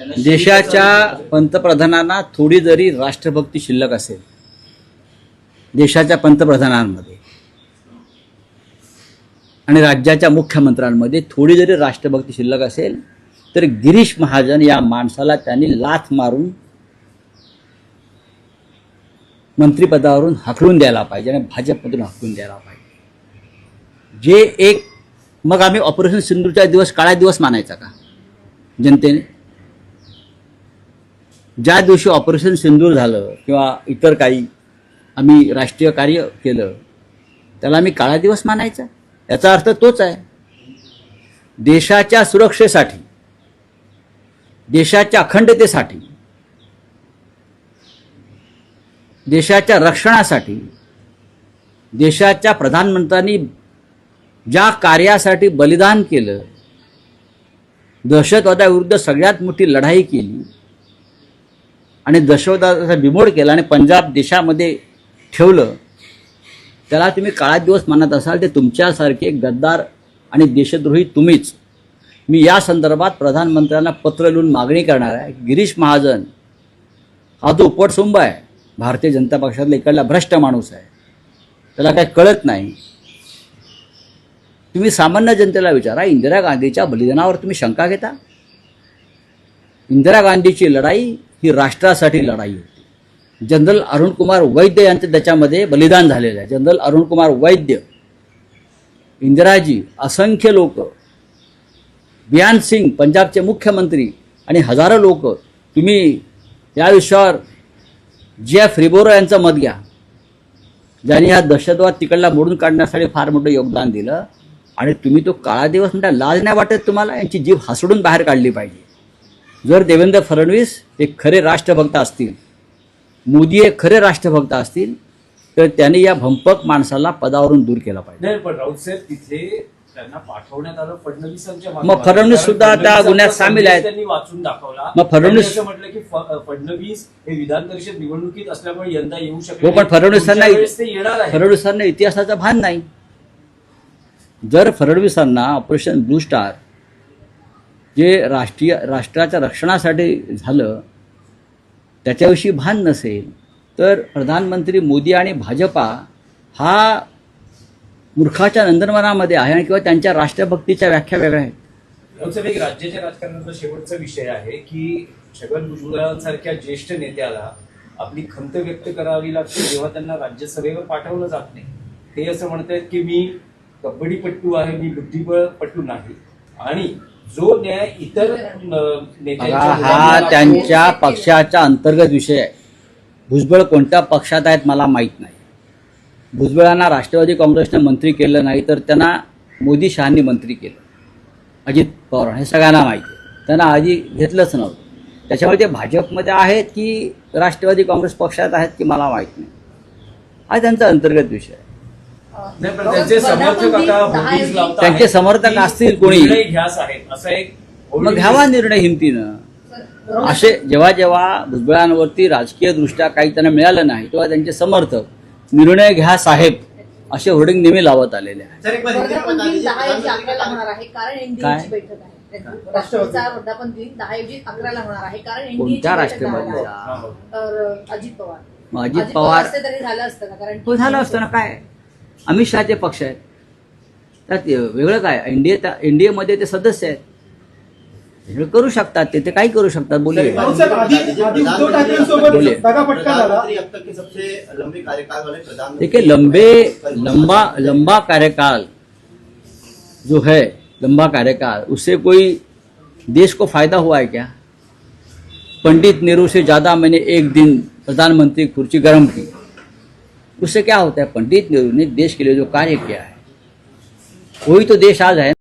देशाच्या पंतप्रधानांना थोडी जरी राष्ट्रभक्ती शिल्लक असेल, देशाच्या पंतप्रधानांमध्ये आणि राज्याच्या मुख्यमंत्र्यांमध्ये थोडी जरी राष्ट्रभक्ती शिल्लक असेल, तर गिरीश महाजन या माणसाला त्यांनी लाथ मारून मंत्रिपदावरून हकलून द्यायला पाहिजे आणि भाजपमधून हकलून द्यायला पाहिजे। जे एक मग आम्ही ऑपरेशन सिंधूरचा दिवस काळा दिवस मानायचा का जनतेने? ज्या दिवशी ऑपरेशन सिंधूर झालं किंवा इतर काही आम्ही राष्ट्रीय कार्य केलं त्याला आम्ही काळा दिवस मानायचा? याचा अर्थ तोच आहे, देशाच्या सुरक्षेसाठी, देशाच्या अखंडतेसाठी, देशाच्या रक्षणासाठी, देशाच्या प्रधानमंत्र्यांनी ज्या कार्यासाठी बलिदान केलं, दहशतवादाविरुद्ध सगळ्यात मोठी लढाई केली आणि दहशतवादाचा बिमोड केला आणि पंजाब देशामध्ये ठेवलं, त्याला तुम्ही काळा दिवस मानत असाल ते तुमच्यासारखे गद्दार आणि देशद्रोही तुम्हीच। मी या संदर्भात प्रधानमंत्र्यांना पत्र लिहून मागणी करणार आहे। गिरीश महाजन हा जो उपटसुंब आहे, भारतीय जनता पक्षातला इकडला भ्रष्ट माणूस आहे, त्याला काही कळत नाही। तुम्ही सामान्य जनतेला विचारा, इंदिरा गांधीच्या बलिदानावर तुम्ही शंका घेता? इंदिरा गांधीची लढाई ही राष्ट्रासाठी लढाई होती। जनरल अरुण कुमार वैद्य यांचं त्याच्यामध्ये बलिदान झालेलं आहे। जनरल अरुण कुमार वैद्य, इंदिराजी, असंख्य लोक, बियान सिंग पंजाबचे मुख्यमंत्री आणि हजारो लोक। तुम्ही या विषयावर J.F. रिबोरो यांचं मत घ्या, ज्यांनी हा दहशतवाद तिकडला मोडून काढण्यासाठी फार मोठं योगदान दिलं, आणि तुम्ही तो काळा दिवस म्हणता? लाज नाही वाटत तुम्हाला? यांची जीभ हसडून बाहेर काढली पाहिजे। जर देवेंद्र फडणवीस हे खरे राष्ट्रभक्त असतील, मोदी हे खरे राष्ट्रभक्त असतील, तर त्यांनी या भंपक माणसाला पदावरून दूर केला पाहिजे। नाही, पण राऊत साहेब तिथे त्यांना पाठवण्यात आलं फडणवीसांच्या मागे। मग फडणवीस सुद्धा त्या गुन्ह्यात सामील आहेत। त्यांनी वाचून दाखवला। मग फडणवीस म्हटलं की फडणवीस हे विधान परिषद निवडणुकीत असल्यामुळे यंदा येऊ शकले। हो, पण फडणवीसांना इतिहासाचं भान नाही। जर फडणवीसांना ऑपरेशन ब्लू स्टार जे राष्ट्राच्या रक्षणासाठी झालं त्याच्याविषयी भान नसेल, तर प्रधानमंत्री मोदी आणि भाजपा हा मूर्खाच्या नंदनवनामध्ये आहे आणि किंवा त्यांच्या राष्ट्रभक्तीच्या व्याख्या वेगळ्या आहेत। एक राज्याच्या राजकारणाचा शेवटचा विषय आहे की छगन भुजबळांसारख्या ज्येष्ठ नेत्याला आपली खंत व्यक्त करावी लागते जेव्हा त्यांना राज्यसभेवर पाठवलं जात नाही। ते असं म्हणतात की मी कबड्डीपट्टू आहे, मी बुद्धिबळपट्टू नाही, आणि जो न्याय इतर हा त्यांच्या पक्षाचा अंतर्गत विषय आहे। भुजबळ कोणत्या पक्षात आहेत मला माहीत नाही। भुजबळांना राष्ट्रवादी काँग्रेसनं मंत्री केलं नाही, तर त्यांना मोदी शहांनी मंत्री केलं, अजित पवार, हे सगळ्यांना माहिती आहे। त्यांना आधी घेतलंच नव्हतं। त्याच्यामुळे ते भाजपमध्ये आहेत की राष्ट्रवादी काँग्रेस पक्षात आहेत की मला माहीत नाही। हा त्यांचा अंतर्गत विषय आहे। त्यांचे समर्थक असतील कोणी, मग घ्यावा निर्णय हिमतीनं। असे जेव्हा जेव्हा भुजबळांवरती राजकीय दृष्ट्या काही त्यांना मिळालं नाही, तेव्हा त्यांचे समर्थक निर्णय घ्या साहेब असे होर्डिंग नेहमी लावत आलेले आहेत। कोणत्या राष्ट्रवादीचा? अजित पवार झालं असतं ना, काय अमित शहाचे पक्ष आहेत, त्यात वेगळं काय? एनडीएमध्ये ते सदस्य आहेत, वेगळं करू शकतात, ते काही करू शकतात। बोलिए। देखिए, लंबा कार्यकाल जो है, लंबा कार्यकाल, उससे कोई देश को फायदा हुआ है क्या? पंडित नेहरू से ज़्यादा मैंने एक दिन प्रधानमंत्री कुर्सी गर्म की, उससे क्या होता है? पंडित नेहरू ने देश के लिए जो कार्य किया है वही तो देश आज है।